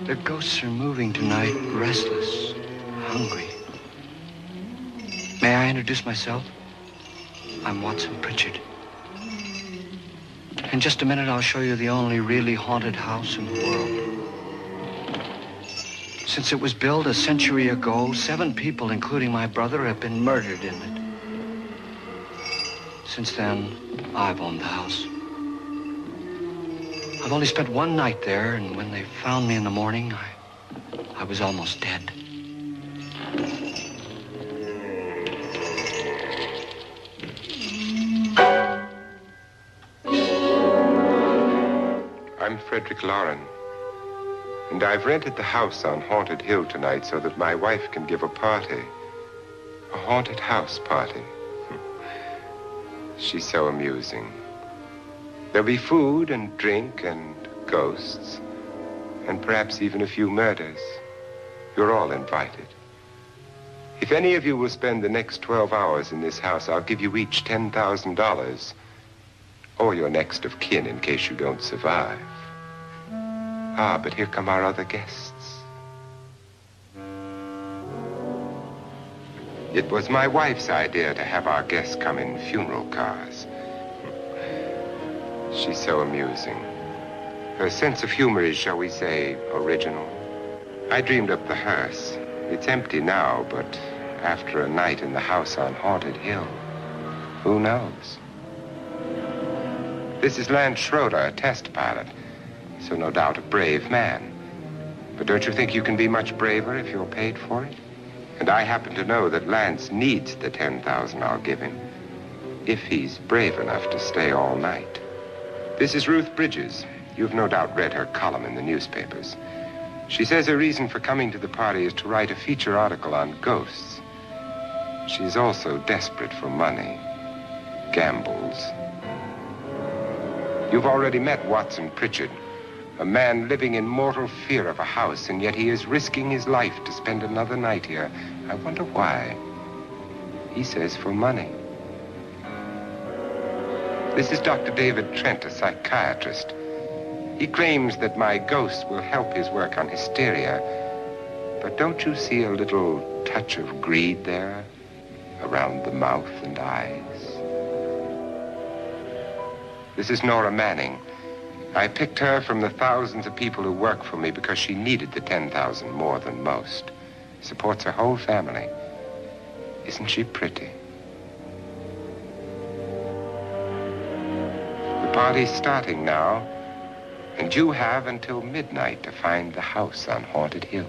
The ghosts are moving tonight, restless, hungry. May I introduce myself? I'm Watson Pritchard. In just a minute, I'll show you the only really haunted house in the world. Since it was built a century ago, 7 people, including my brother, have been murdered in it. Since then, I've owned the house. I've only spent one night there, and when they found me in the morning, I was almost dead. I'm Frederick Lauren, and I've rented the house on Haunted Hill tonight so that my wife can give a party. A haunted house party. She's so amusing. There'll be food and drink and ghosts, and perhaps even a few murders. You're all invited. If any of you will spend the next 12 hours in this house, I'll give you each $10,000, or your next of kin in case you don't survive. Ah, but here come our other guests. It was my wife's idea to have our guests come in funeral cars. She's so amusing. Her sense of humor is, shall we say, original. I dreamed up the hearse. It's empty now, but after a night in the house on Haunted Hill, who knows? This is Lance Schroeder, a test pilot, so no doubt a brave man. But don't you think you can be much braver if you're paid for it? And I happen to know that Lance needs the $10,000 I'll give him, if he's brave enough to stay all night. This is Ruth Bridges. You've no doubt read her column in the newspapers. She says her reason for coming to the party is to write a feature article on ghosts. She's also desperate for money. Gambles. You've already met Watson Pritchard, a man living in mortal fear of a house, and yet he is risking his life to spend another night here. I wonder why. He says for money. This is Dr. David Trent, a psychiatrist. He claims that my ghost will help his work on hysteria. But don't you see a little touch of greed there around the mouth and eyes? This is Nora Manning. I picked her from the thousands of people who work for me because she needed the $10,000 more than most. Supports her whole family. Isn't she pretty? The party's starting now, and you have until midnight to find the house on Haunted Hill.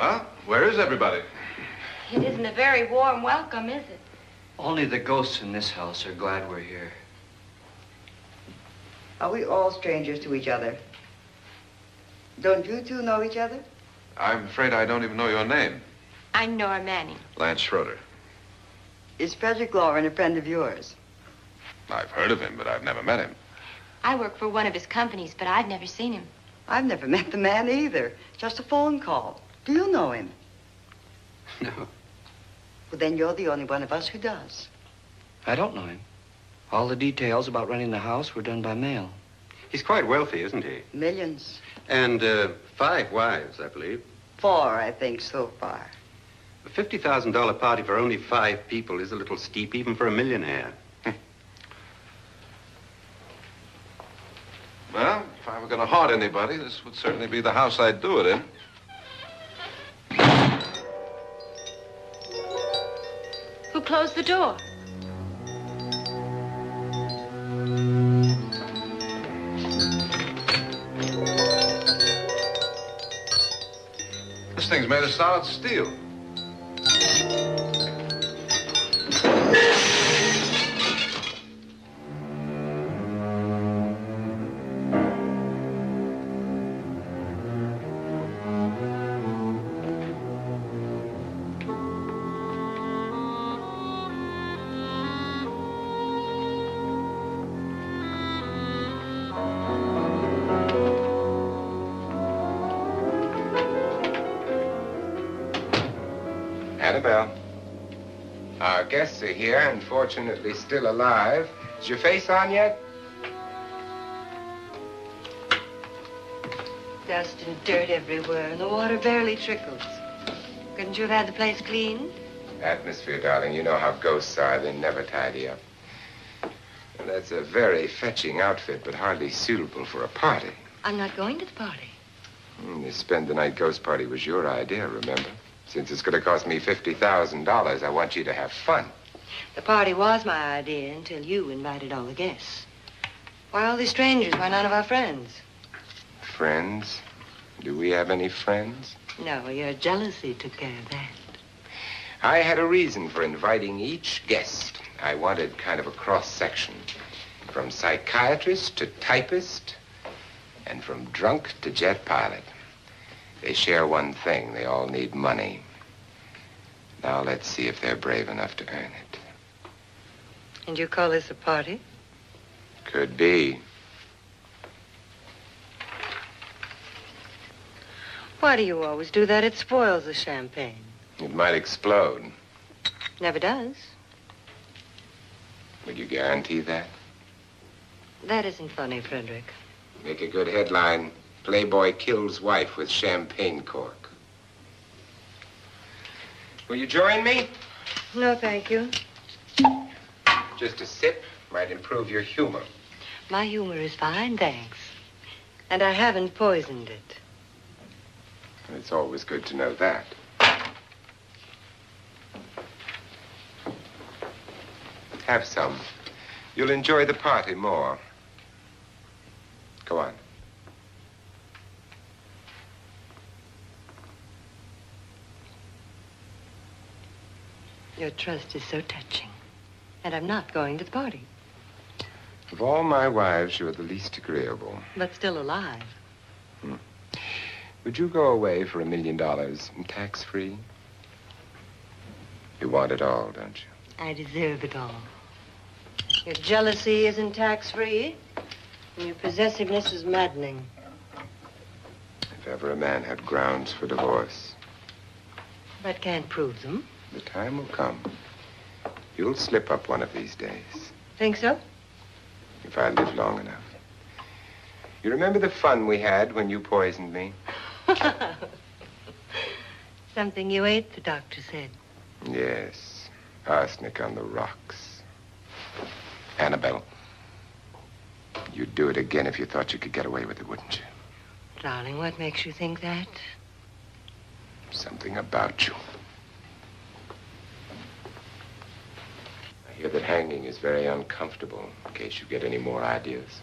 Well, where is everybody? It isn't a very warm welcome, is it? Only the ghosts in this house are glad we're here. Are we all strangers to each other? Don't you two know each other? I'm afraid I don't even know your name. I'm Nora Manning. Lance Schroeder. Is Frederick Lauren a friend of yours? I've heard of him, but I've never met him. I work for one of his companies, but I've never seen him. I've never met the man either. Just a phone call. Do you know him? No, Well, then you're the only one of us who does. I don't know him. All the details about renting the house were done by mail. He's quite wealthy, isn't he? Millions. And 5 wives, I believe. 4, I think, so far. A $50,000 party for only 5 people is a little steep, even for a millionaire. Well, if I were going to haunt anybody, this would certainly be the house I'd do it in. Who closed the door? This thing's made of solid steel. Annabelle, our guests are here, unfortunately still alive. Is your face on yet? Dust and dirt everywhere, and the water barely trickles. Couldn't you have had the place cleaned? Atmosphere, darling. You know how ghosts are. They never tidy up. Well, that's a very fetching outfit, but hardly suitable for a party. I'm not going to the party. The spend-the-night ghost party was your idea, remember? Since it's going to cost me $50,000, I want you to have fun. The party was my idea until you invited all the guests. Why all these strangers? Why none of our friends? Friends? Do we have any friends? No, your jealousy took care of that. I had a reason for inviting each guest. I wanted kind of a cross-section. From psychiatrist to typist, and from drunk to jet pilot. They share one thing. They all need money. Now let's see if they're brave enough to earn it. And you call this a party? Could be. Why do you always do that? It spoils the champagne. It might explode. Never does. Would you guarantee that? That isn't funny, Frederick. Make a good headline. Playboy kills wife with champagne cork. Will you join me? No, thank you. Just a sip might improve your humor. My humor is fine, thanks. And I haven't poisoned it. It's always good to know that. Have some. You'll enjoy the party more. Go on. Your trust is so touching. And I'm not going to the party. Of all my wives, you're the least agreeable. But still alive. Would you go away for $1 million tax-free? You want it all, don't you? I deserve it all. Your jealousy isn't tax-free, and your possessiveness is maddening. If ever a man had grounds for divorce. But can't prove them. The time will come. You'll slip up one of these days. Think so? If I live long enough. You remember the fun we had when you poisoned me? Something you ate, the doctor said. Yes. Arsenic on the rocks. Annabelle, you'd do it again if you thought you could get away with it, wouldn't you? Darling, what makes you think that? Something about you. I hear that hanging is very uncomfortable, in case you get any more ideas.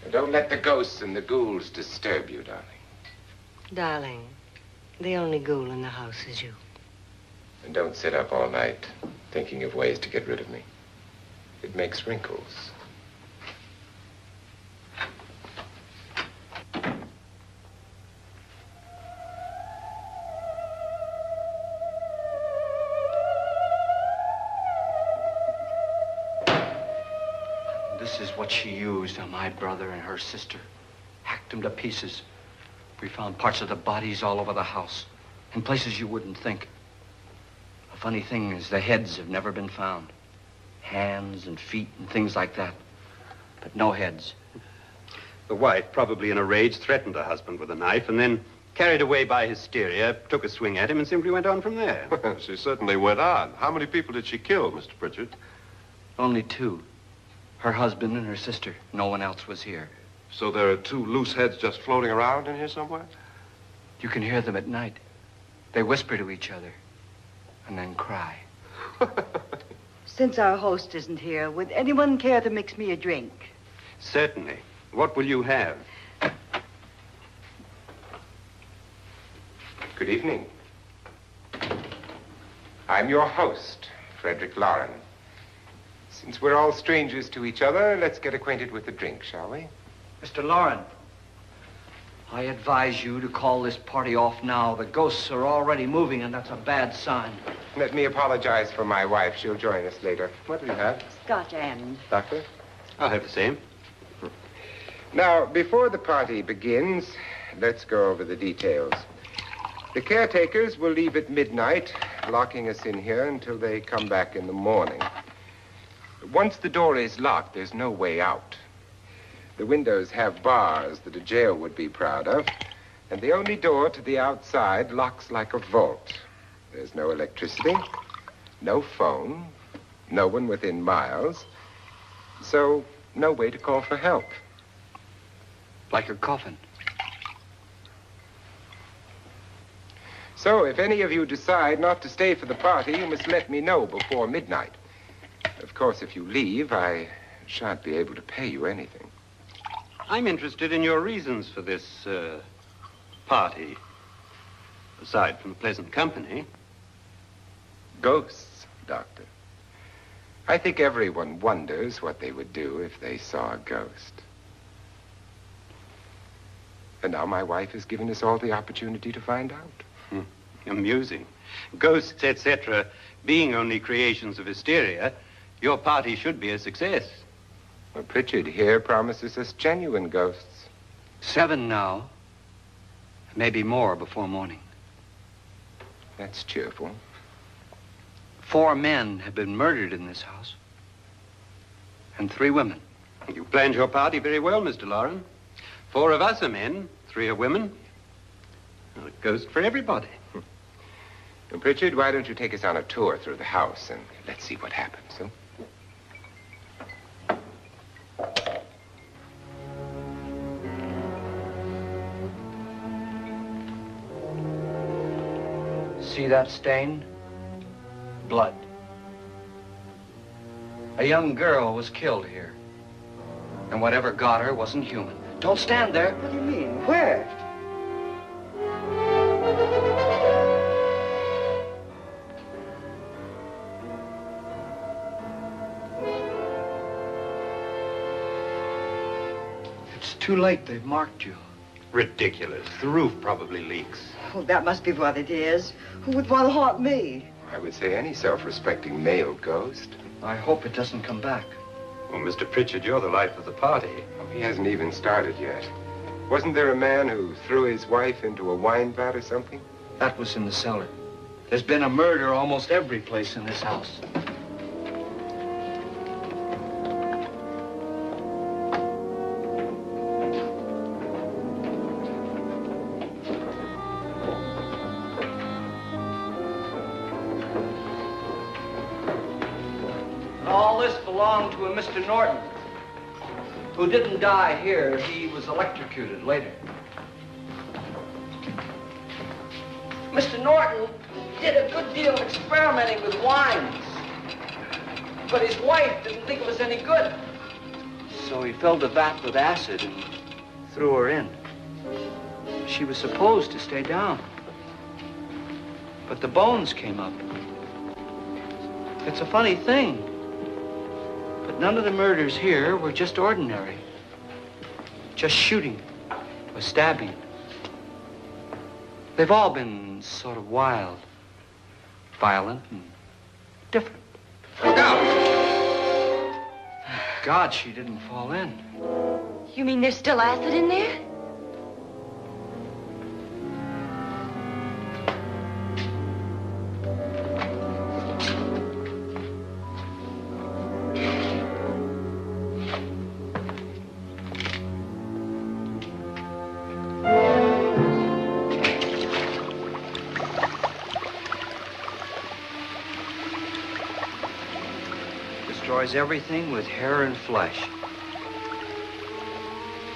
Now, don't let the ghosts and the ghouls disturb you, darling. Darling, The only ghoul in the house is you. And don't sit up all night thinking of ways to get rid of me. It makes wrinkles. This is what she used on my brother and her sister. Hacked them to pieces. We found parts of the bodies all over the house, in places you wouldn't think. The funny thing is the heads have never been found. Hands and feet and things like that. But no heads. The wife, probably in a rage, threatened her husband with a knife and then, carried away by hysteria, took a swing at him and simply went on from there. She certainly went on. How many people did she kill, Mr. Pritchard? Only two. Her husband and her sister. No one else was here. So there are two loose heads just floating around in here somewhere? You can hear them at night. They whisper to each other and then cry. Since our host isn't here, would anyone care to mix me a drink? Certainly. What will you have? Good evening. I'm your host, Frederick Lauren. Since we're all strangers to each other, let's get acquainted with a drink, shall we? Mr. Lauren, I advise you to call this party off now. The ghosts are already moving, and that's a bad sign. Let me apologize for my wife. She'll join us later. What do you have? Scotch and. Doctor? I'll have the same. Now, before the party begins, let's go over the details. The caretakers will leave at midnight, locking us in here until they come back in the morning. Once the door is locked, there's no way out. The windows have bars that a jail would be proud of, and the only door to the outside locks like a vault. There's no electricity, no phone, no one within miles, so no way to call for help. Like a coffin. So if any of you decide not to stay for the party, you must let me know before midnight. Of course, if you leave, I shan't be able to pay you anything. I'm interested in your reasons for this, party. Aside from pleasant company. Ghosts, Doctor. I think everyone wonders what they would do if they saw a ghost. And now my wife has given us all the opportunity to find out. Amusing. Ghosts, etc., being only creations of hysteria, your party should be a success. Well, Pritchard here promises us genuine ghosts. 7 now. Maybe more before morning. That's cheerful. 4 men have been murdered in this house. And 3 women. You planned your party very well, Mr. Lauren. 4 of us are men, 3 are women. Well, a ghost for everybody. And Pritchard, why don't you take us on a tour through the house and let's see what happens, huh? See that stain? Blood. A young girl was killed here. And whatever got her wasn't human. Don't stand there. What do you mean? Where? It's too late. They've marked you. Ridiculous. The roof probably leaks. Oh, that must be what it is. Who would want to haunt me? I would say any self-respecting male ghost. I hope it doesn't come back. Well, Mr. Pritchard, you're the life of the party. Oh, he hasn't even started yet. Wasn't there a man who threw his wife into a wine vat or something? That was in the cellar. There's been a murder almost every place in this house. All this belonged to a Mr. Norton, who didn't die here. He was electrocuted later. Mr. Norton did a good deal of experimenting with wines, but his wife didn't think it was any good. So he filled the vat with acid and threw her in. She was supposed to stay down. But the bones came up. It's a funny thing, but none of the murders here were just ordinary. Just shooting or stabbing. They've all been sort of wild, violent, and different. Look out! Thank God she didn't fall in. You mean there's still acid in there? Destroys everything with hair and flesh.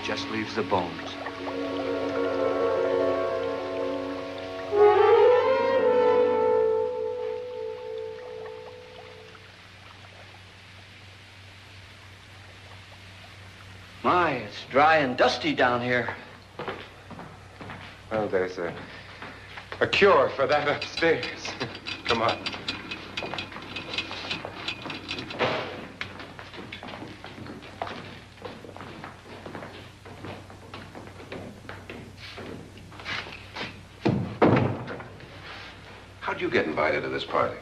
Just leaves the bones. My, it's dry and dusty down here. Well, there's a cure for that upstairs. Come on. How'd you get invited to this party?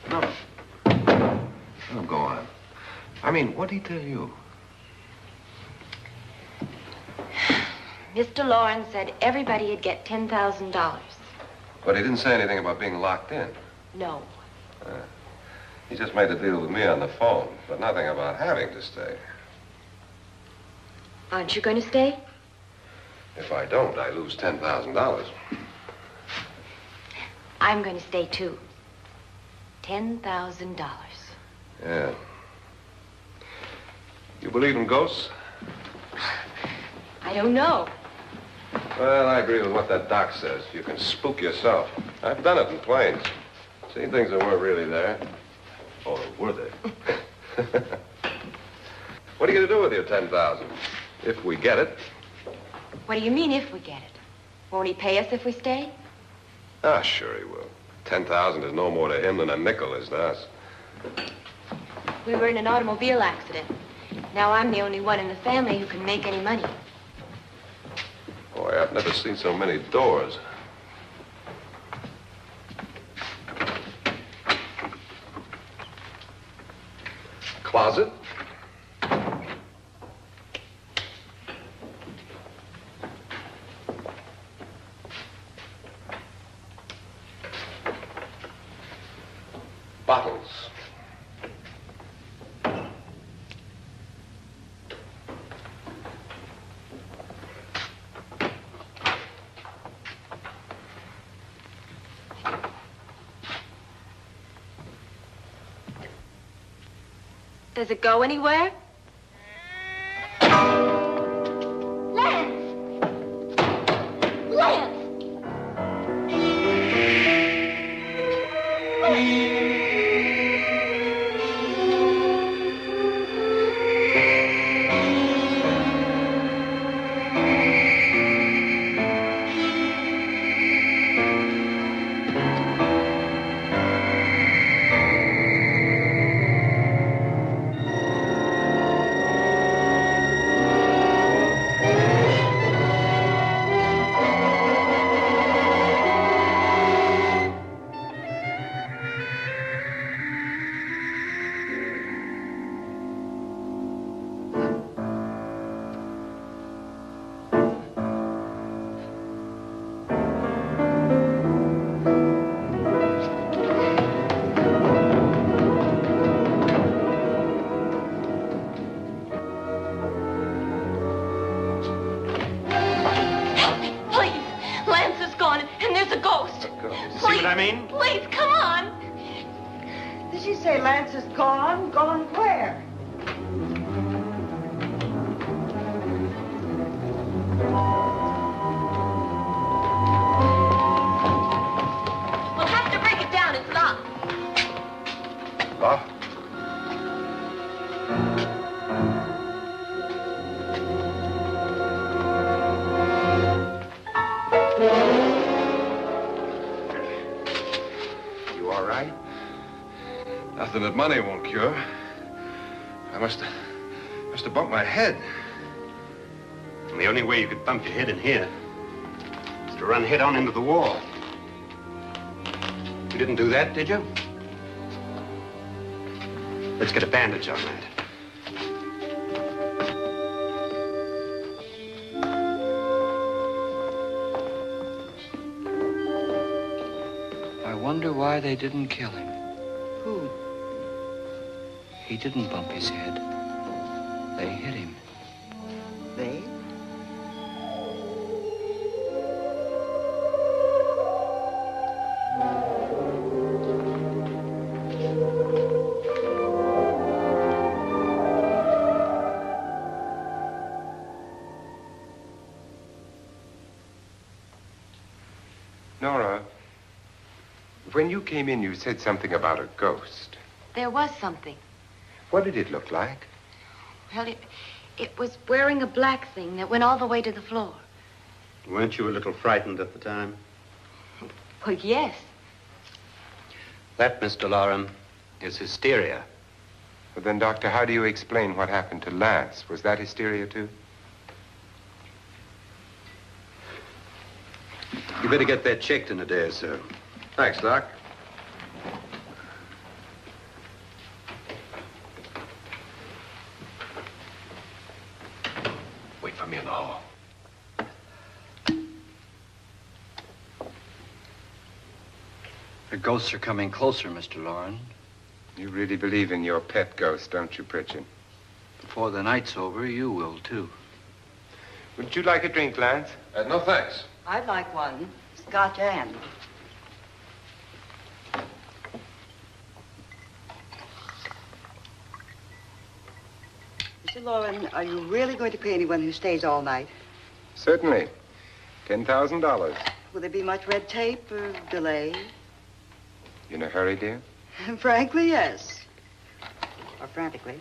No. Oh, go on. I mean, what'd he tell you? Mr. Lawrence said everybody'd get $10,000. But he didn't say anything about being locked in. No. He just made the deal with me on the phone, but nothing about having to stay. Aren't you going to stay? If I don't, I lose $10,000. I'm going to stay too. $10,000. Yeah. You believe in ghosts? I don't know. Well, I agree with what that doc says. You can spook yourself. I've done it in planes. Seen things that weren't really there. Or were they? What are you going to do with your $10,000? If we get it. What do you mean, if we get it? Won't he pay us if we stay? Ah, sure he will. 10,000 is no more to him than a nickel is to us. We were in an automobile accident. Now I'm the only one in the family who can make any money. Boy, I've never seen so many doors. Closet. Bottles. Does it go anywhere? Lance! Lance! Please, come on. Did she say Lance is gone? Gone where? We'll have to break it down. It's locked. Locked? Nothing that money won't cure. I must have bumped my head. And the only way you could bump your head in here is to run head on into the wall. You didn't do that, did you? Let's get a bandage on that. I wonder why they didn't kill him. Who? He didn't bump his head. They hit him. They? Nora, when you came in, you said something about a ghost. There was something. What did it look like? Well, it was wearing a black thing that went all the way to the floor. Weren't you a little frightened at the time? Well, yes. That, Mr. Loren, is hysteria. Well, then, Doctor, how do you explain what happened to Lance? Was that hysteria, too? You better get that checked in a day or so. Thanks, Doc. Wait for me in the hall. The ghosts are coming closer, Mr. Loren. You really believe in your pet ghost, don't you, Pritchard? Before the night's over, you will, too. Would you like a drink, Lance? No, thanks. I'd like one. Scotch and. Mr. Loren, are you really going to pay anyone who stays all night? Certainly. $10,000. Will there be much red tape or delay? You in a hurry, dear? Frankly, yes. Or frantically.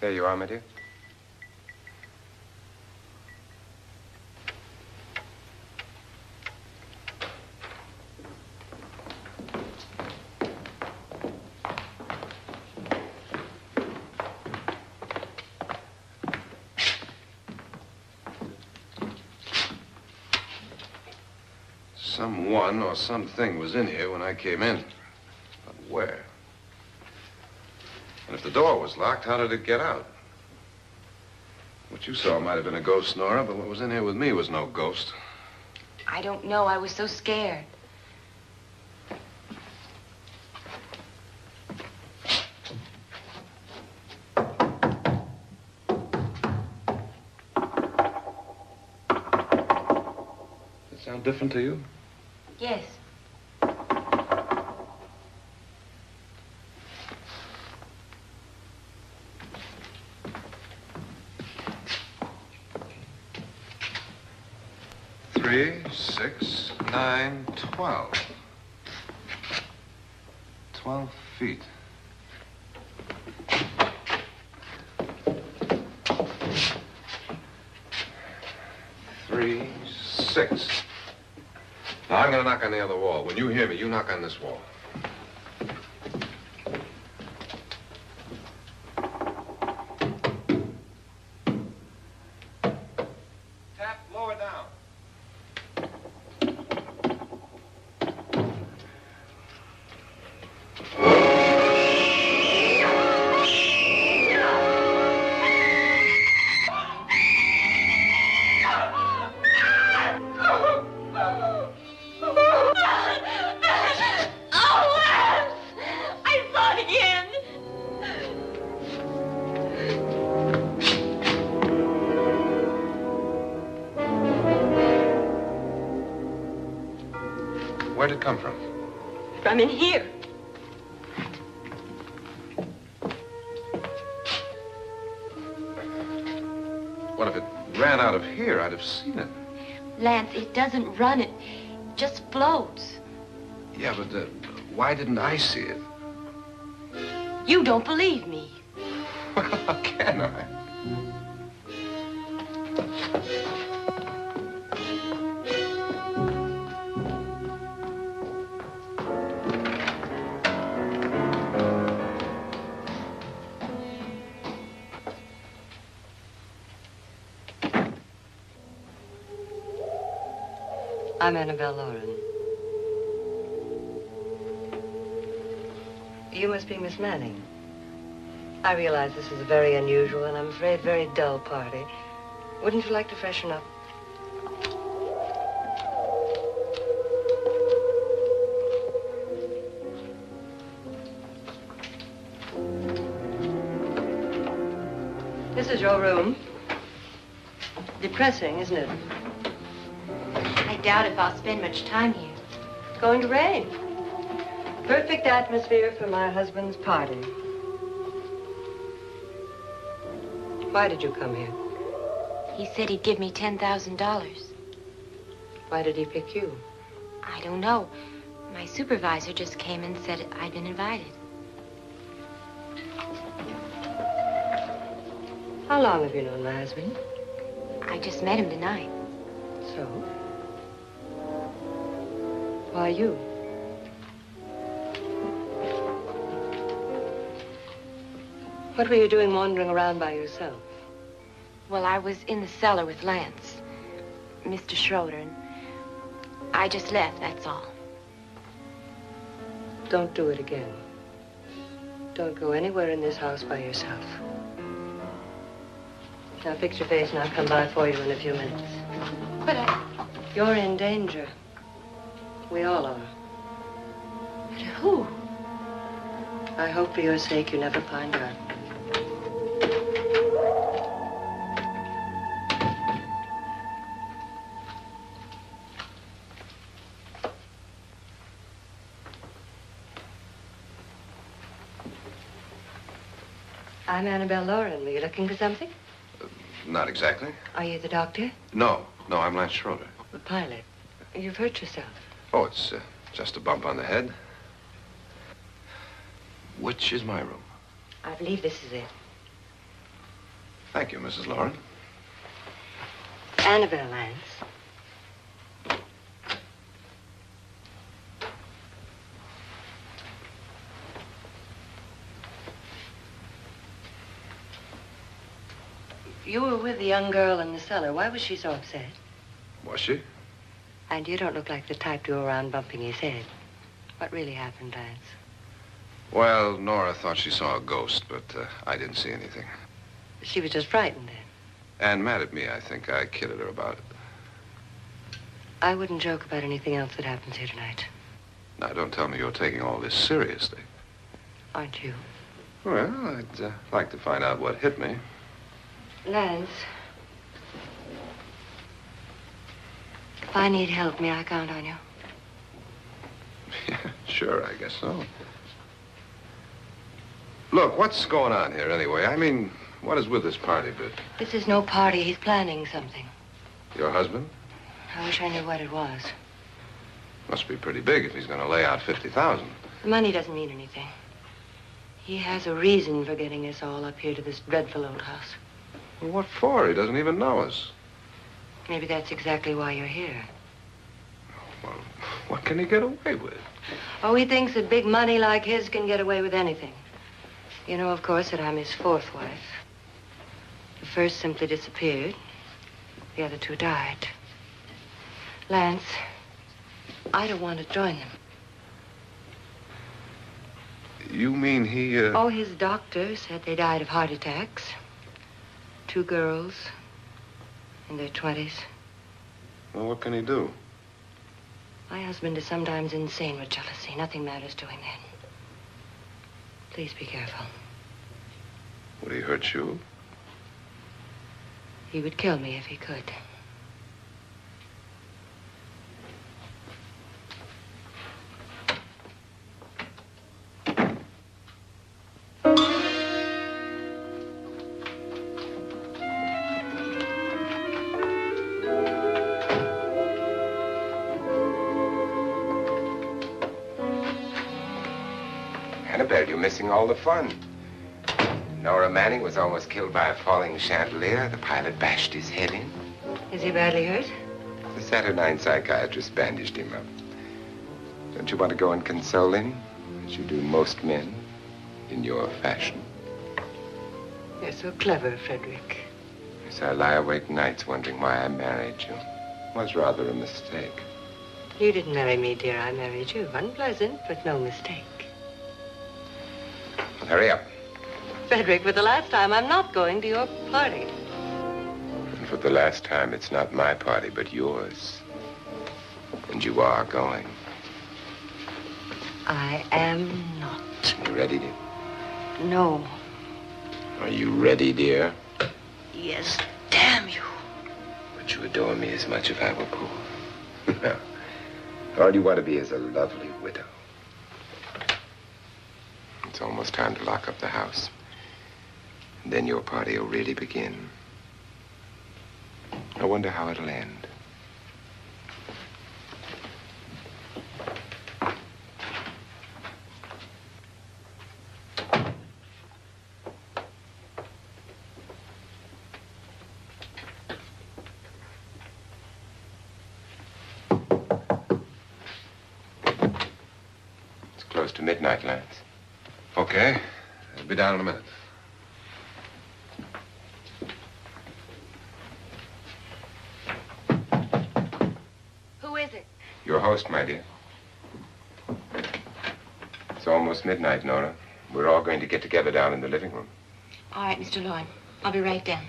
There you are, my dear. Someone or something was in here when I came in. But where? And if the door was locked, how did it get out? What you saw might have been a ghost, Nora, but what was in here with me was no ghost. I don't know. I was so scared. Does it sound different to you? Yes. Three, 6, 9, 12. 12 feet. Three, 6. Now, I'm going to knock on the other wall. When you hear me, you knock on this wall. Tap lower down. Where'd it come from? From in here. What if it ran out of here? I'd have seen it. Lance, it doesn't run. It just floats. Yeah, but why didn't I see it? You don't believe me. Well, how can I? I'm Annabelle Lauren. You must be Miss Manning. I realize this is a very unusual and I'm afraid very dull party. Wouldn't you like to freshen up? This is your room. Depressing, isn't it? I doubt if I'll spend much time here. It's going to rain. Perfect atmosphere for my husband's party. Why did you come here? He said he'd give me $10,000. Why did he pick you? I don't know. My supervisor just came and said I'd been invited. How long have you known my husband? I just met him tonight. So? Why you? What were you doing wandering around by yourself? Well, I was in the cellar with Lance, Mr. Schroeder, and I just left, that's all. Don't do it again. Don't go anywhere in this house by yourself. Now fix your face and I'll come by for you in a few minutes. But You're in danger. We all are. But who? I hope for your sake you never find out. I'm Annabelle Lauren. Were you looking for something? Not exactly. Are you the doctor? No, I'm Lance Schroeder. The pilot. You've hurt yourself. Oh, it's just a bump on the head. Which is my room? I believe this is it. Thank you, Mrs. Lauren. Annabelle Lance. You were with the young girl in the cellar. Why was she so upset? Was she? And you don't look like the type to go around bumping his head. What really happened, Lance? Well, Nora thought she saw a ghost, but I didn't see anything. She was just frightened then. And mad at me, I think. I kidded her about it. I wouldn't joke about anything else that happens here tonight. Now, don't tell me you're taking all this seriously. Aren't you? Well, I'd like to find out what hit me. Lance. If I need help, may I count on you? Yeah, sure, I guess so. Look, what's going on here anyway? I mean, what is with this party bit? This is no party. He's planning something. Your husband? I wish I knew what it was. Must be pretty big if he's going to lay out 50,000. The money doesn't mean anything. He has a reason for getting us all up here to this dreadful old house. Well, what for? He doesn't even know us. Maybe that's exactly why you're here. Well, what can he get away with? Oh, he thinks that big money like his can get away with anything. You know, of course, that I'm his fourth wife. The first simply disappeared. The other two died. Lance, I don't want to join them. You mean he, Oh, his doctor said they died of heart attacks. 2 girls in their 20s. Well, what can he do? My husband is sometimes insane with jealousy. Nothing matters to him then. Please be careful. Would he hurt you? He would kill me if he could. Annabelle, you're missing all the fun. Nora Manning was almost killed by a falling chandelier. The pilot bashed his head in. Is he badly hurt? The Saturnine psychiatrist bandaged him up. Don't you want to go and console him, as you do most men, in your fashion? You're so clever, Frederick. Yes, I lie awake nights wondering why I married you. It was rather a mistake. You didn't marry me, dear. I married you. Unpleasant, but no mistake. Hurry up. Frederick, for the last time, I'm not going to your party. And for the last time, it's not my party, but yours. And you are going. I am not. You ready, dear? No. Are you ready, dear? Yes, damn you. Would you adore me as much if I were poor? No. All you want to be is a lovely widow. It's almost time to lock up the house. And then your party will really begin. I wonder how it'll end. It's close to midnight, Lance. Okay. I'll be down in a minute. Who is it? Your host, my dear. It's almost midnight, Nora. We're all going to get together down in the living room. All right, Mr. Lloyd. I'll be right down.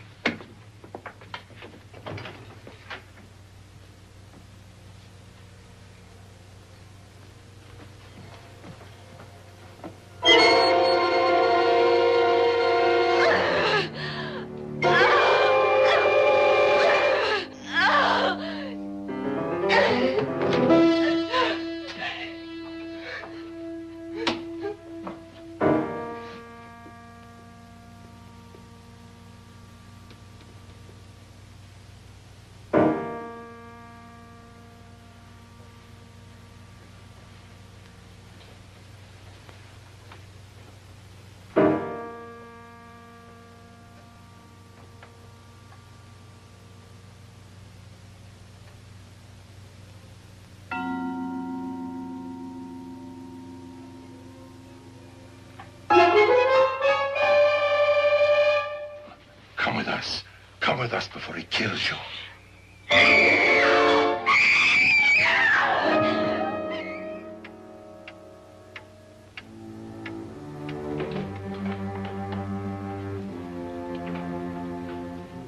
Come with us. Come with us before he kills you.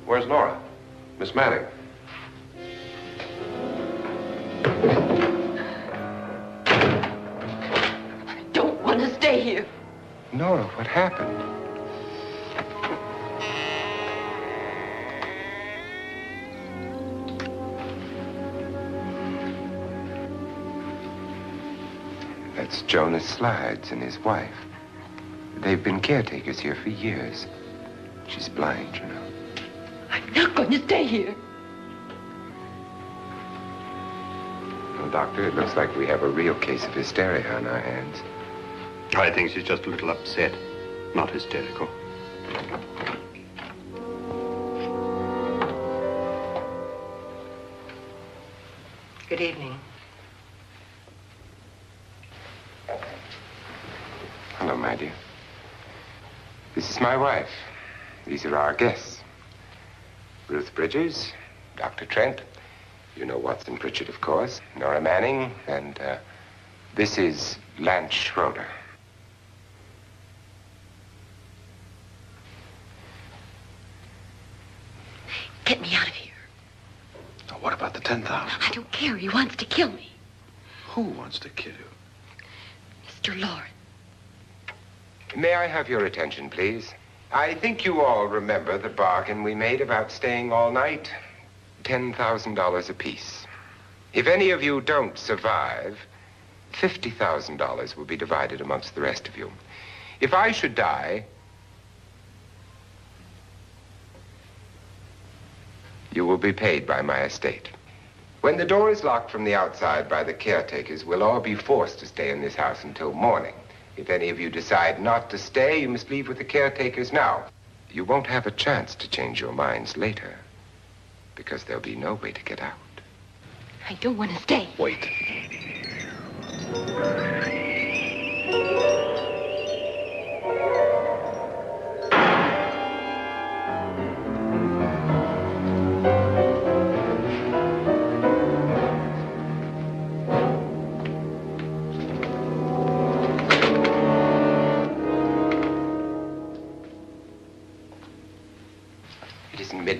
Where's Laura? Miss Manning. I don't want to stay here. Nora, what happened? That's Jonas Slides and his wife. They've been caretakers here for years. She's blind, you know. I'm not going to stay here. Well, Doctor, it looks like we have a real case of hysteria on our hands. I think she's just a little upset, not hysterical. Good evening. Hello, my dear. This is my wife. These are our guests. Ruth Bridges, Dr. Trent. You know Watson Pritchard, of course. Nora Manning, and this is Lance Schroeder. Get me out of here. Now, what about the 10,000? I don't care. He wants to kill me. Who wants to kill you? Mr. Lawrence. May I have your attention, please? I think you all remember the bargain we made about staying all night. $10,000 apiece. If any of you don't survive, $50,000 will be divided amongst the rest of you. If I should die, you will be paid by my estate. When the door is locked from the outside by the caretakers, we'll all be forced to stay in this house until morning. If any of you decide not to stay, you must leave with the caretakers now. You won't have a chance to change your minds later, because there'll be no way to get out. I don't want to stay. Wait.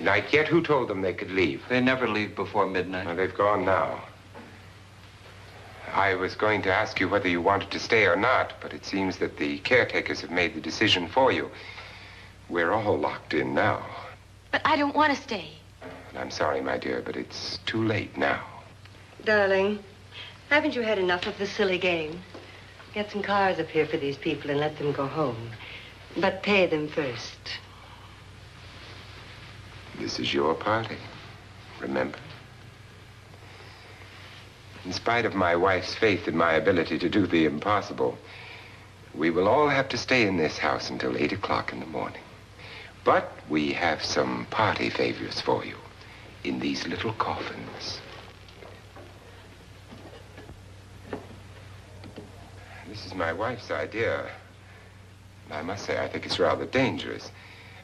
midnight yet? Who told them they could leave? They never leave before midnight. Well, they've gone now. I was going to ask you whether you wanted to stay or not, but it seems that the caretakers have made the decision for you. We're all locked in now. But I don't want to stay. And I'm sorry, my dear, but it's too late now. Darling, haven't you had enough of the silly game? Get some cars up here for these people and let them go home. But pay them first. This is your party, remember? In spite of my wife's faith in my ability to do the impossible, we will all have to stay in this house until 8 o'clock in the morning. But we have some party favors for you in these little coffins. This is my wife's idea. I must say, I think it's rather dangerous.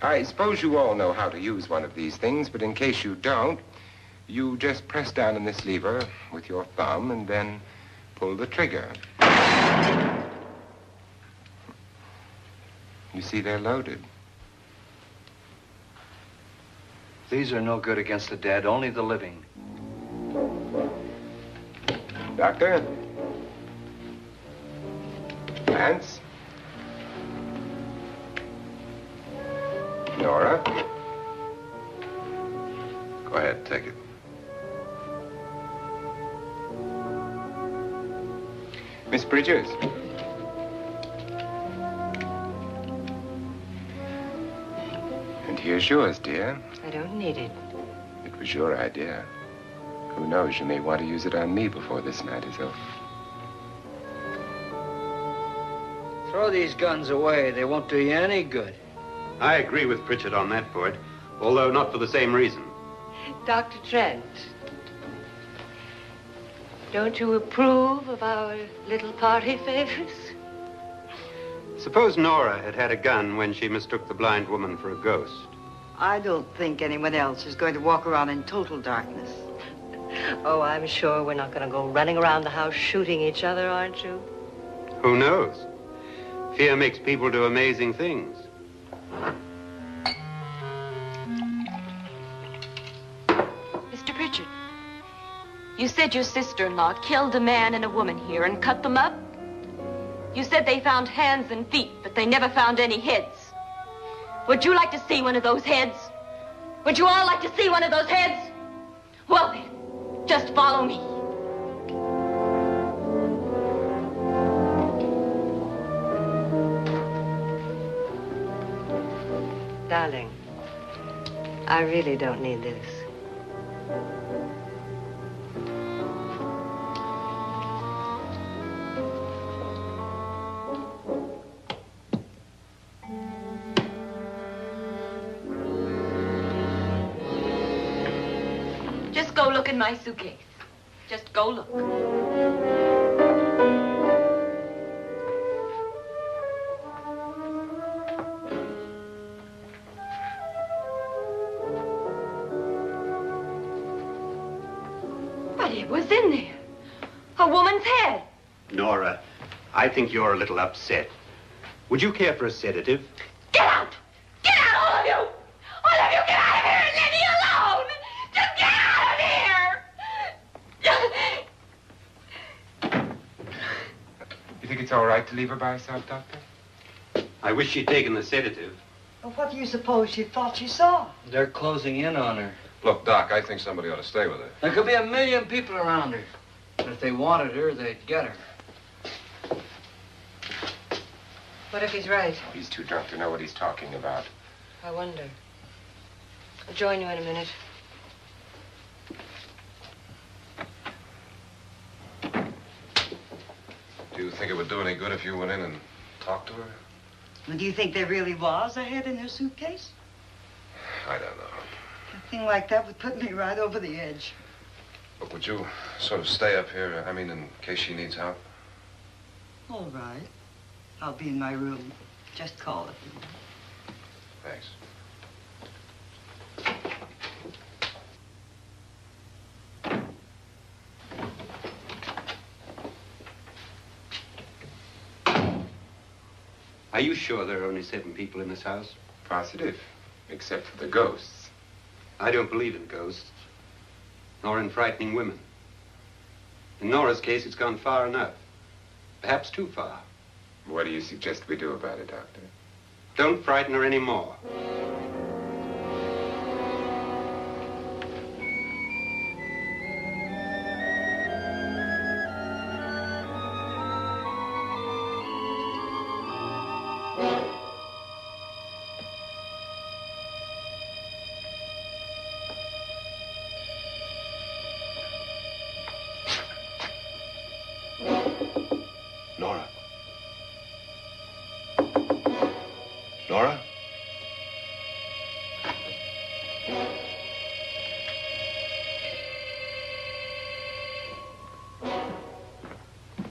I suppose you all know how to use one of these things, but in case you don't, you just press down on this lever with your thumb and then pull the trigger. You see, they're loaded. These are no good against the dead, only the living. Doctor? Lance? Nora? Go ahead, take it. Miss Bridges? And here's yours, dear. I don't need it. It was your idea. Who knows, you may want to use it on me before this night is over. Throw these guns away. They won't do you any good. I agree with Pritchard on that point, although not for the same reason. Dr. Trent, don't you approve of our little party favors? Suppose Nora had had a gun when she mistook the blind woman for a ghost. I don't think anyone else is going to walk around in total darkness. Oh, I'm sure we're not going to go running around the house shooting each other, aren't you? Who knows? Fear makes people do amazing things. Mr. Pritchard, you said your sister-in-law killed a man and a woman here and cut them up? You said they found hands and feet, but they never found any heads. Would you like to see one of those heads? Would you all like to see one of those heads? Well then, just follow me. Darling, I really don't need this. Just go look in my suitcase. Just go look. But it was in there. A woman's head. Nora, I think you're a little upset. Would you care for a sedative? Get out! Get out, all of you! All of you, get out of here and leave me alone! Just get out of here! You think it's all right to leave her by herself, Doctor? I wish she'd taken the sedative. Well, what do you suppose she thought she saw? They're closing in on her. Look, Doc, I think somebody ought to stay with her. There could be 1 million people around her. But if they wanted her, they'd get her. What if he's right? He's too drunk to know what he's talking about. I wonder. I'll join you in a minute. Do you think it would do any good if you went in and talked to her? Well, do you think there really was a head in her suitcase? I don't know. A thing like that would put me right over the edge. Look, would you sort of stay up here, I mean, in case she needs help? All right. I'll be in my room. Just call it. Thanks. Are you sure there are only 7 people in this house? Positive, except for the ghosts. I don't believe in ghosts, nor in frightening women. In Nora's case, it's gone far enough. Perhaps too far. What do you suggest we do about it, Doctor? Don't frighten her anymore. Nora? Nora?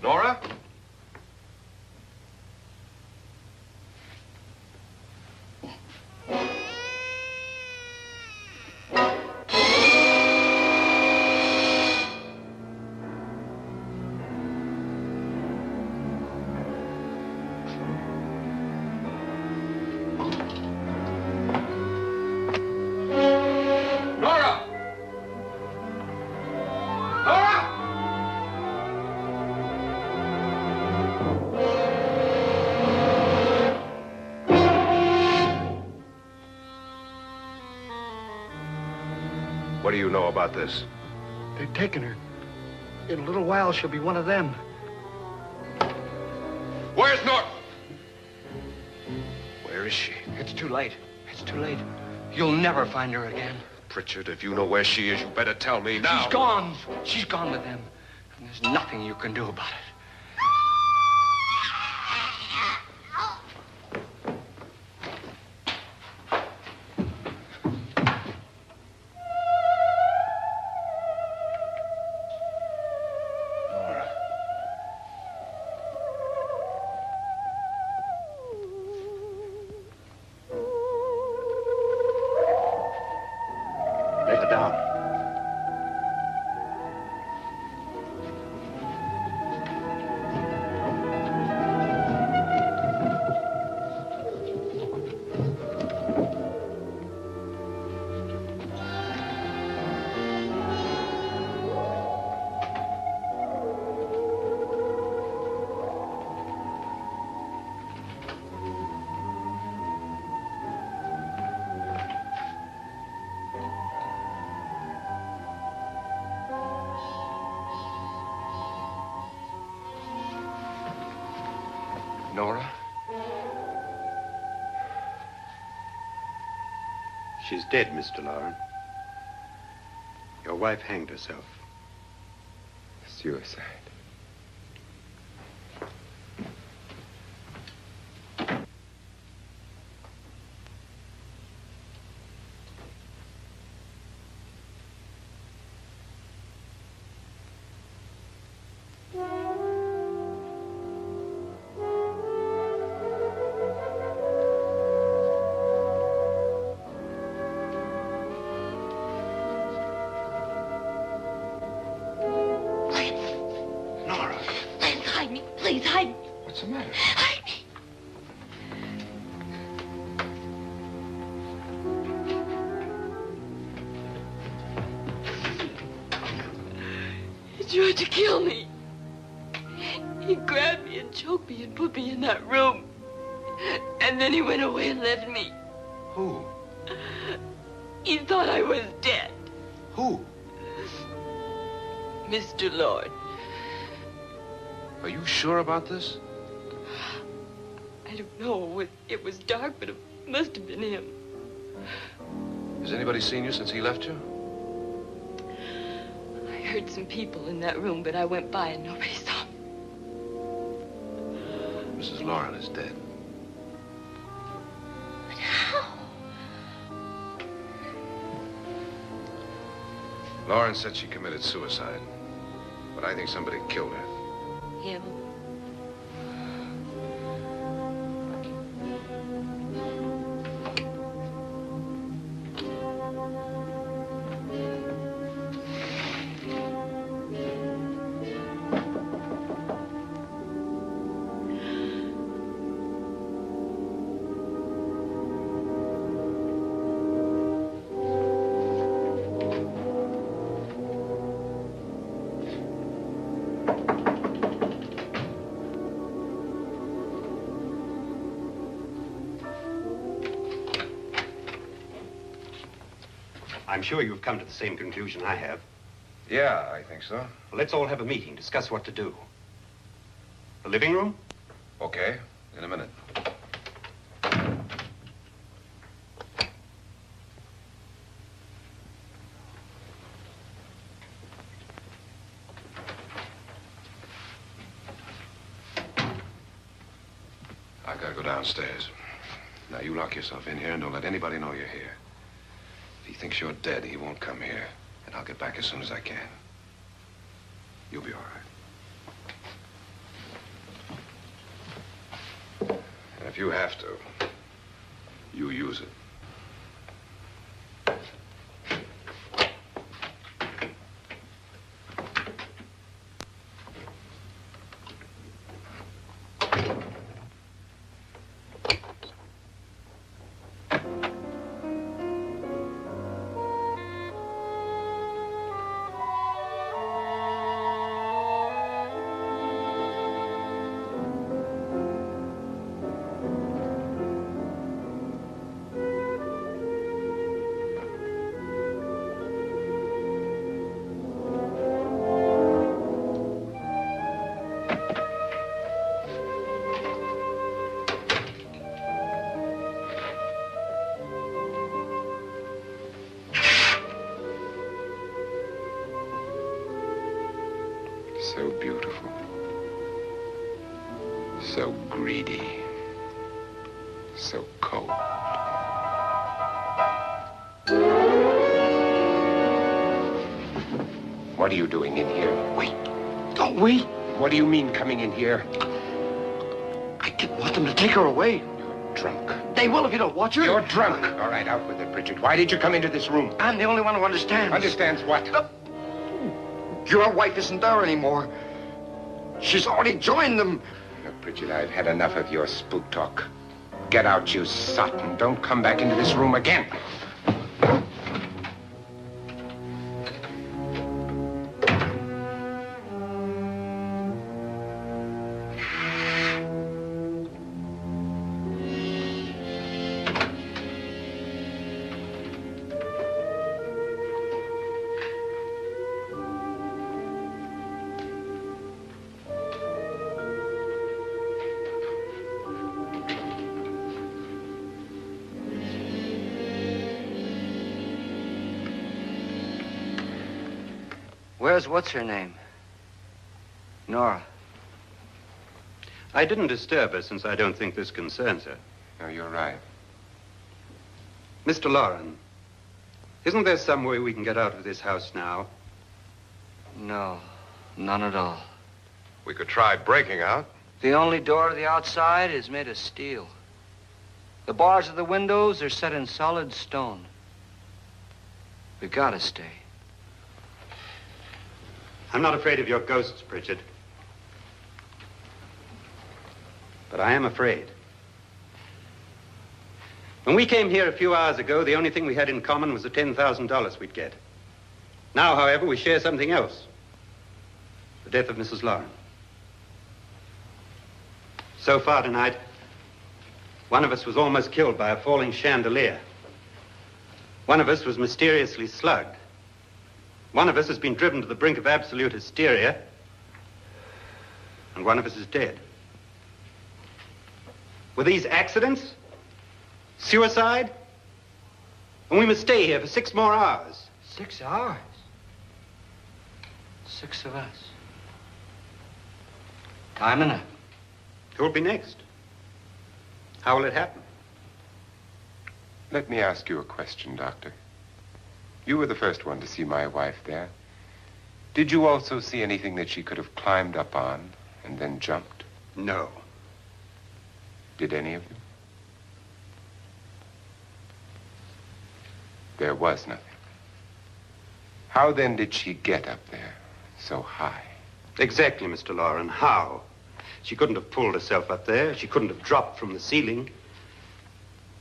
Nora? What do you know about this? They've taken her. In a little while, she'll be one of them. Where's Nora? Where is she? It's too late. It's too late. You'll never find her again. Pritchard, if you know where she is, you better tell me now. She's gone. She's gone with them. And there's nothing you can do about it. Lay her down. Nora? She's dead, Mr. Lauren. Your wife hanged herself. Suicide. Please, hide me. What's the matter? Hide me. He tried to kill me. He grabbed me and choked me and put me in that room. And then he went away and left me. Who? He thought I was dead. Who? Mr. Lord. Are you sure about this? I don't know. It was dark, but it must have been him. Has anybody seen you since he left you? I heard some people in that room, but I went by and nobody saw me. Mrs. Lauren is dead. But how? Lauren said she committed suicide, but I think somebody killed her. Him. I'm sure you've come to the same conclusion I have. Yeah, I think so. Well, let's all have a meeting, discuss what to do. The living room? Okay, in a minute. I gotta go downstairs. Now, you lock yourself in here and don't let anybody know you're here. If he thinks you're dead, he won't come here. And I'll get back as soon as I can. You'll be all right. And if you have to, you use it. So beautiful. So greedy. So cold. What are you doing in here? Wait. Don't wait. What do you mean coming in here? I didn't want them to take her away. You're drunk. They will if you don't watch her. You're drunk. All right, out with it, Bridget. Why did you come into this room? I'm the only one who understands. Understands what? Your wife isn't there anymore. She's already joined them. Look, Bridget, I've had enough of your spook talk. Get out, you sot, and don't come back into this room again. Where's what's-her-name? Nora. I didn't disturb her since I don't think this concerns her. No, you're right. Mr. Loren, isn't there some way we can get out of this house now? No, none at all. We could try breaking out. The only door to the outside is made of steel. The bars of the windows are set in solid stone. We gotta stay. I'm not afraid of your ghosts, Bridget. But I am afraid. When we came here a few hours ago, the only thing we had in common was the $10,000 we'd get. Now, however, we share something else. The death of Mrs. Loren. So far tonight, one of us was almost killed by a falling chandelier. One of us was mysteriously slugged. One of us has been driven to the brink of absolute hysteria, and one of us is dead. Were these accidents? Suicide? And we must stay here for 6 more hours. 6 hours? 6 of us. Time enough. Who'll be next? How will it happen? Let me ask you a question, Doctor. You were the first one to see my wife there. Did you also see anything that she could have climbed up on and then jumped? No. Did any of you? There was nothing. How then did she get up there so high? Exactly, Mr. Loren. How? She couldn't have pulled herself up there. She couldn't have dropped from the ceiling.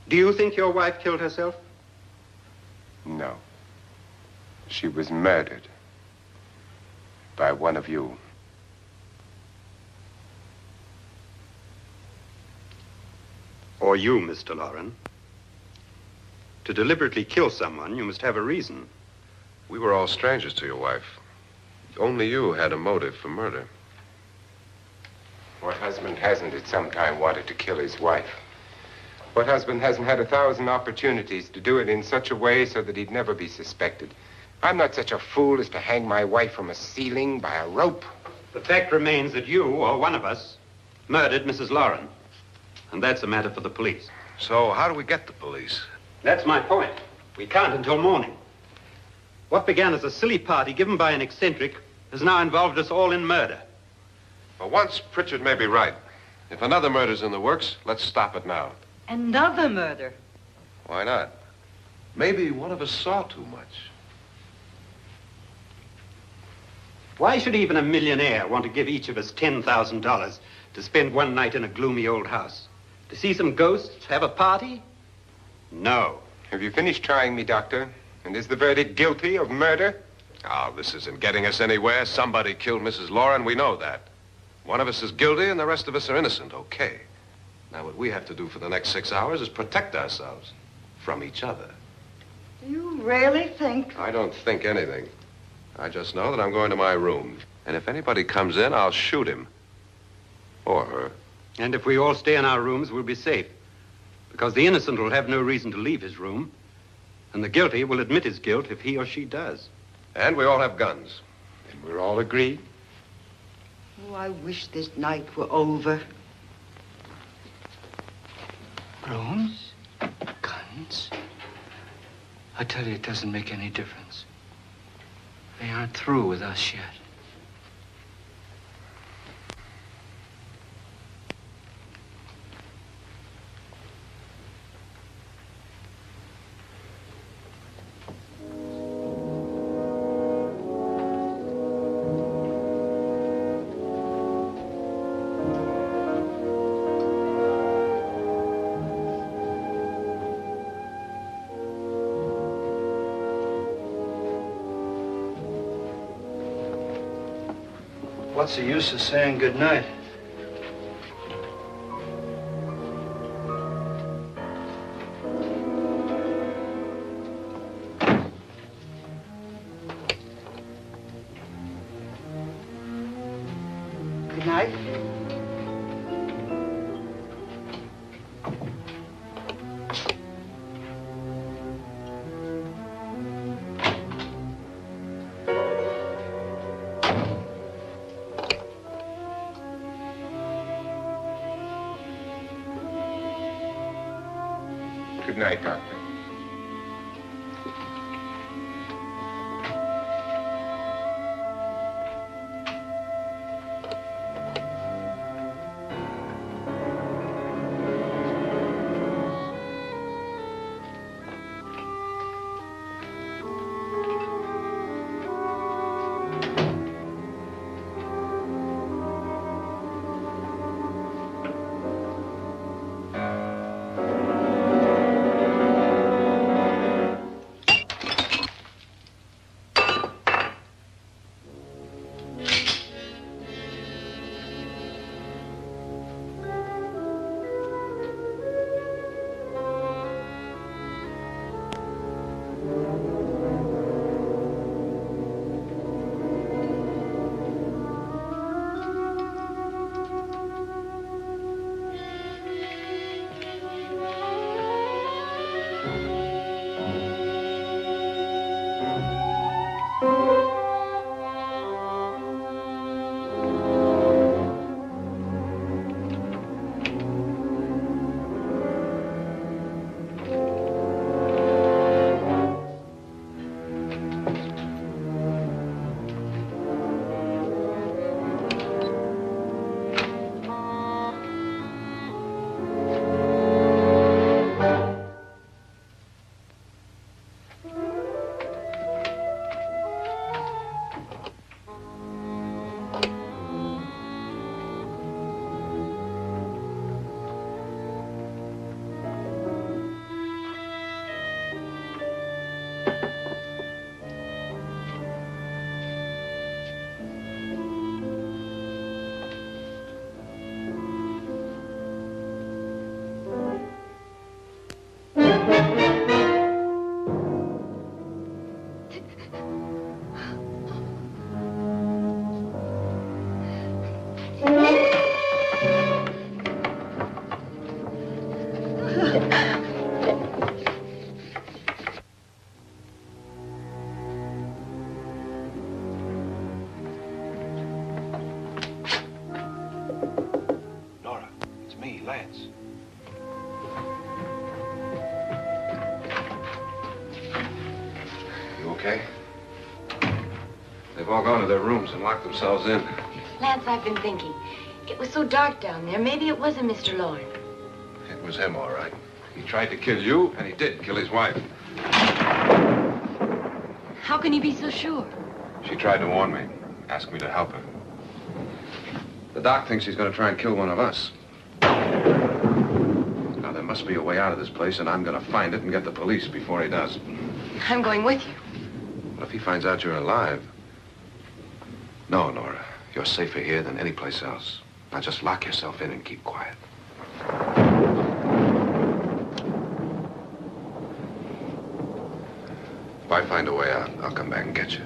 Do you think your wife killed herself? No. She was murdered by one of you. Or you, Mr. Loren. To deliberately kill someone, you must have a reason. We were all strangers to your wife. Only you had a motive for murder. What husband hasn't at some time wanted to kill his wife? What husband hasn't had 1,000 opportunities to do it in such a way so that he'd never be suspected? I'm not such a fool as to hang my wife from a ceiling by a rope. The fact remains that you, or one of us, murdered Mrs. Lauren. And that's a matter for the police. So how do we get the police? That's my point. We can't until morning. What began as a silly party given by an eccentric has now involved us all in murder. For once, Pritchard may be right. If another murder's in the works, let's stop it now. Another murder? Why not? Maybe one of us saw too much. Why should even a millionaire want to give each of us $10,000 to spend one night in a gloomy old house? To see some ghosts, have a party? No. Have you finished trying me, Doctor? And is the verdict guilty of murder? Oh, this isn't getting us anywhere. Somebody killed Mrs. Lauren, we know that. One of us is guilty and the rest of us are innocent, okay. Now, what we have to do for the next 6 hours is protect ourselves from each other. Do you really think? I don't think anything. I just know that I'm going to my room. And if anybody comes in, I'll shoot him. Or her. And if we all stay in our rooms, we'll be safe. Because the innocent will have no reason to leave his room. And the guilty will admit his guilt if he or she does. And we all have guns. And we're all agreed? Oh, I wish this night were over. Rooms? Guns? I tell you, it doesn't make any difference. They aren't through with us yet. What's the use of saying good night? Good night. Good night, Doctor. okay? They've all gone to their rooms and locked themselves in. Lance, I've been thinking. It was so dark down there. Maybe it wasn't Mr. Lorne. It was him, all right. He tried to kill you, and he did kill his wife. How can you be so sure? She tried to warn me, asked me to help her. The doc thinks he's going to try and kill one of us. Now, there must be a way out of this place, and I'm going to find it and get the police before he does. I'm going with you. What if he finds out you're alive? No, Nora. You're safer here than any place else. Now just lock yourself in and keep quiet. If I find a way out, I'll come back and get you.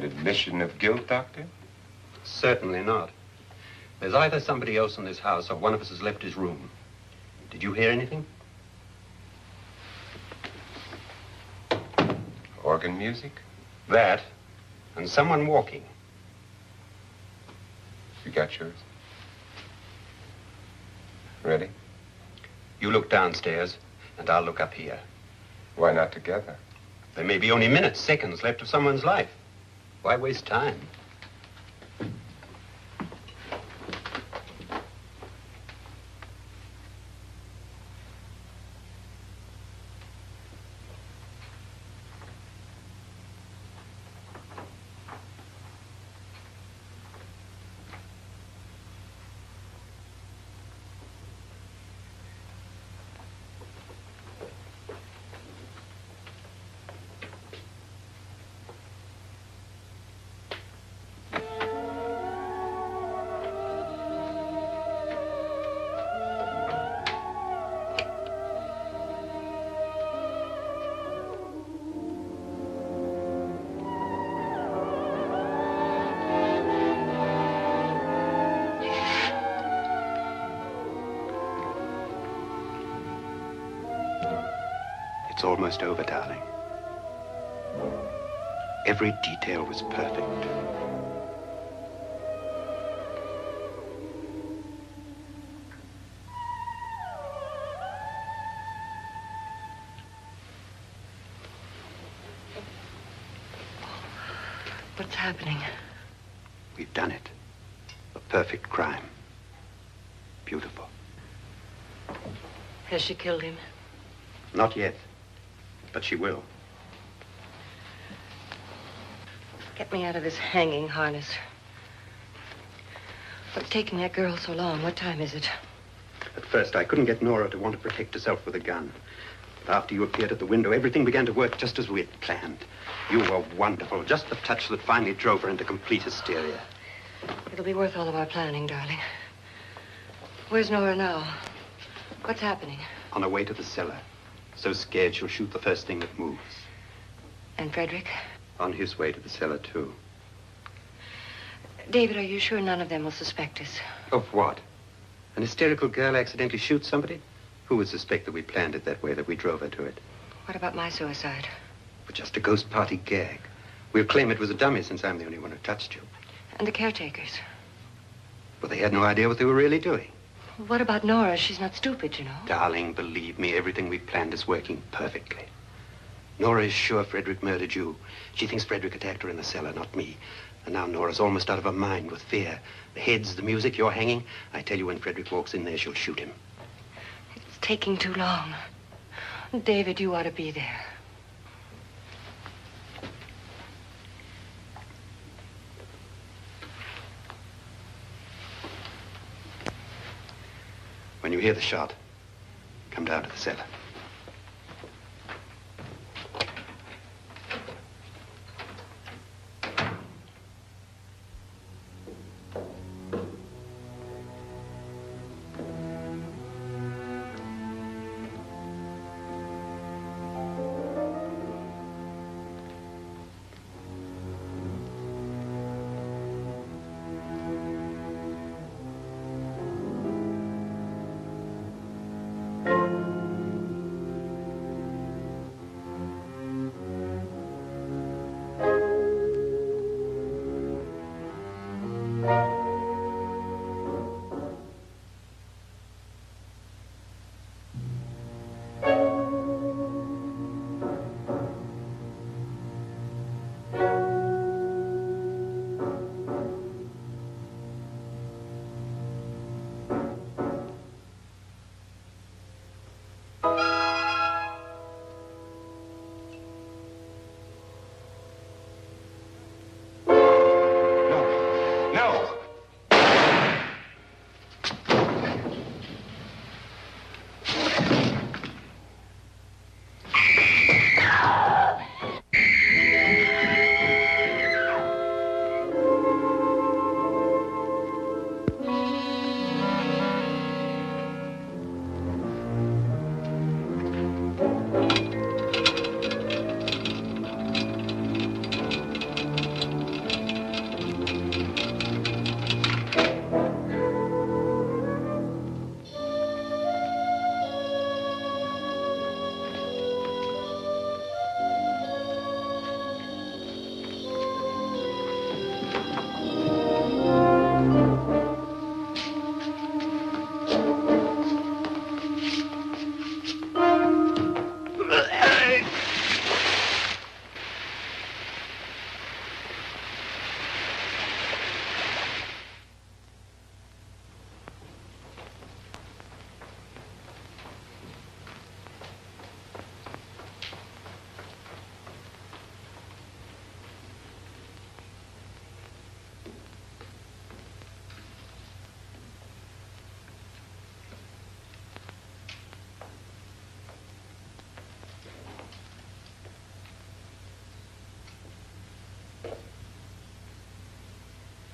An admission of guilt, Doctor? Certainly not. There's either somebody else in this house or one of us has left his room. Did you hear anything? Organ music? That, and someone walking. You got yours? Ready? You look downstairs, and I'll look up here. Why not together? There may be only minutes, seconds left of someone's life. Why waste time? It's almost over, darling. Every detail was perfect. What's happening? We've done it. A perfect crime. Beautiful. Has she killed him? Not yet, but she will. Get me out of this hanging harness. What's taking that girl so long? What time is it? At first, I couldn't get Nora to want to protect herself with a gun. But after you appeared at the window, everything began to work just as we had planned. You were wonderful. Just the touch that finally drove her into complete hysteria. It'll be worth all of our planning, darling. Where's Nora now? What's happening? On her way to the cellar. So scared she'll shoot the first thing that moves. And Frederick? On his way to the cellar, too. David, are you sure none of them will suspect us? Of what? An hysterical girl accidentally shoots somebody? Who would suspect that we planned it that way, that we drove her to it? What about my suicide? But just a ghost party gag. We'll claim it was a dummy since I'm the only one who touched you. And the caretakers? Well, they had no idea what they were really doing. What about Nora? She's not stupid, you know. Darling, believe me, everything we planned is working perfectly. Nora is sure Frederick murdered you. She thinks Frederick attacked her in the cellar, not me. And now Nora's almost out of her mind with fear. The heads, the music, you're hanging. I tell you, when Frederick walks in there, she'll shoot him. It's taking too long. David, you ought to be there. When you hear the shot, come down to the cellar.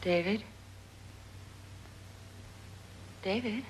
David? David?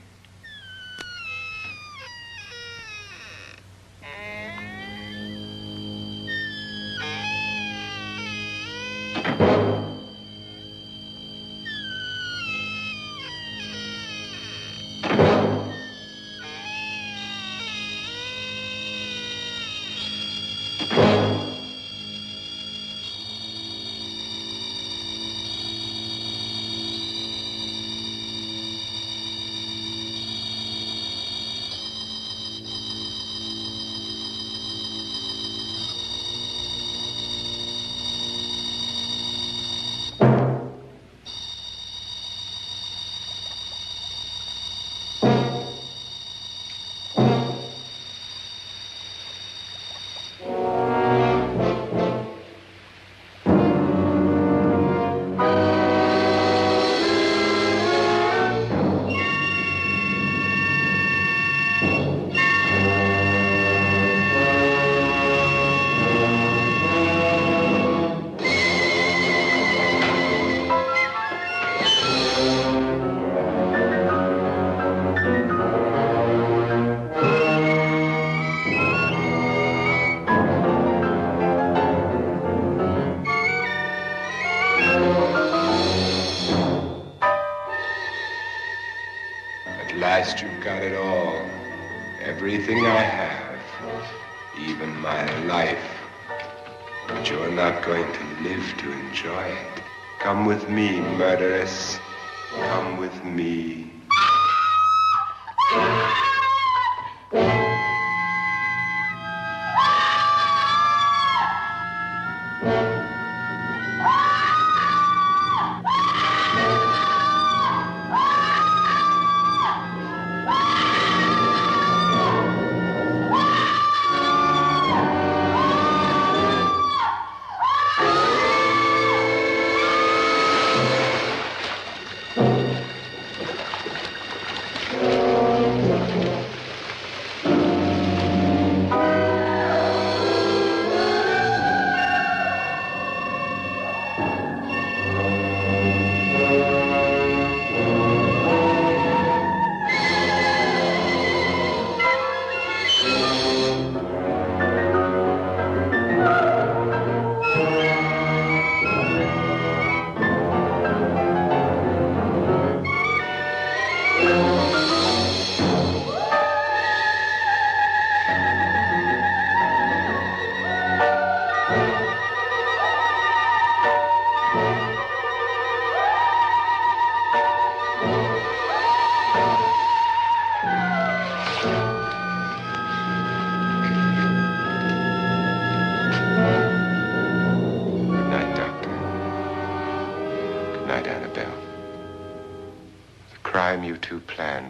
You've got it all. Everything I have. Even my life. But you're not going to live to enjoy it. Come with me, murderess. Come with me.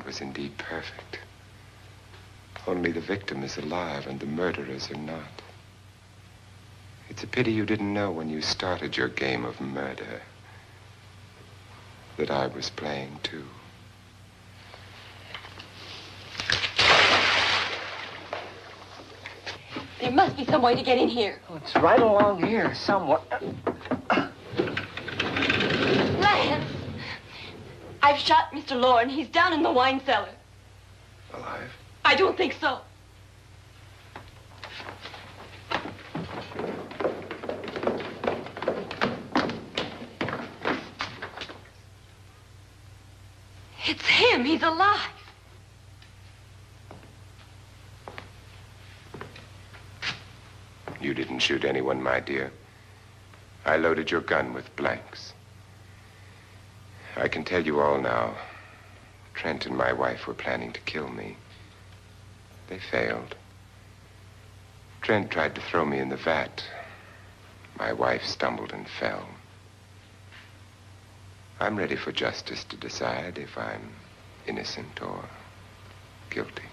Was indeed perfect. Only the victim is alive and the murderers are not. It's a pity you didn't know when you started your game of murder that I was playing too. There must be some way to get in here. Oh, it's right along here somewhere. Lance! I've shot Mr. Loren. He's down in the wine cellar. Alive? I don't think so. It's him. He's alive. You didn't shoot anyone, my dear. I loaded your gun with blanks. I can tell you all now. Trent and my wife were planning to kill me. They failed. Trent tried to throw me in the vat. My wife stumbled and fell. I'm ready for justice to decide if I'm innocent or guilty.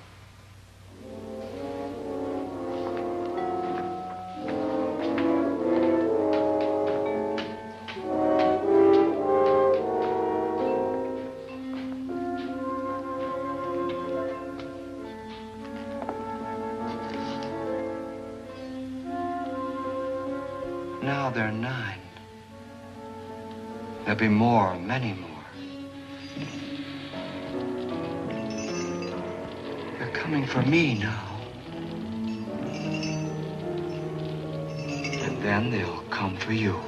Now they're 9. There'll be more, many more. They're coming for me now. And then they'll come for you.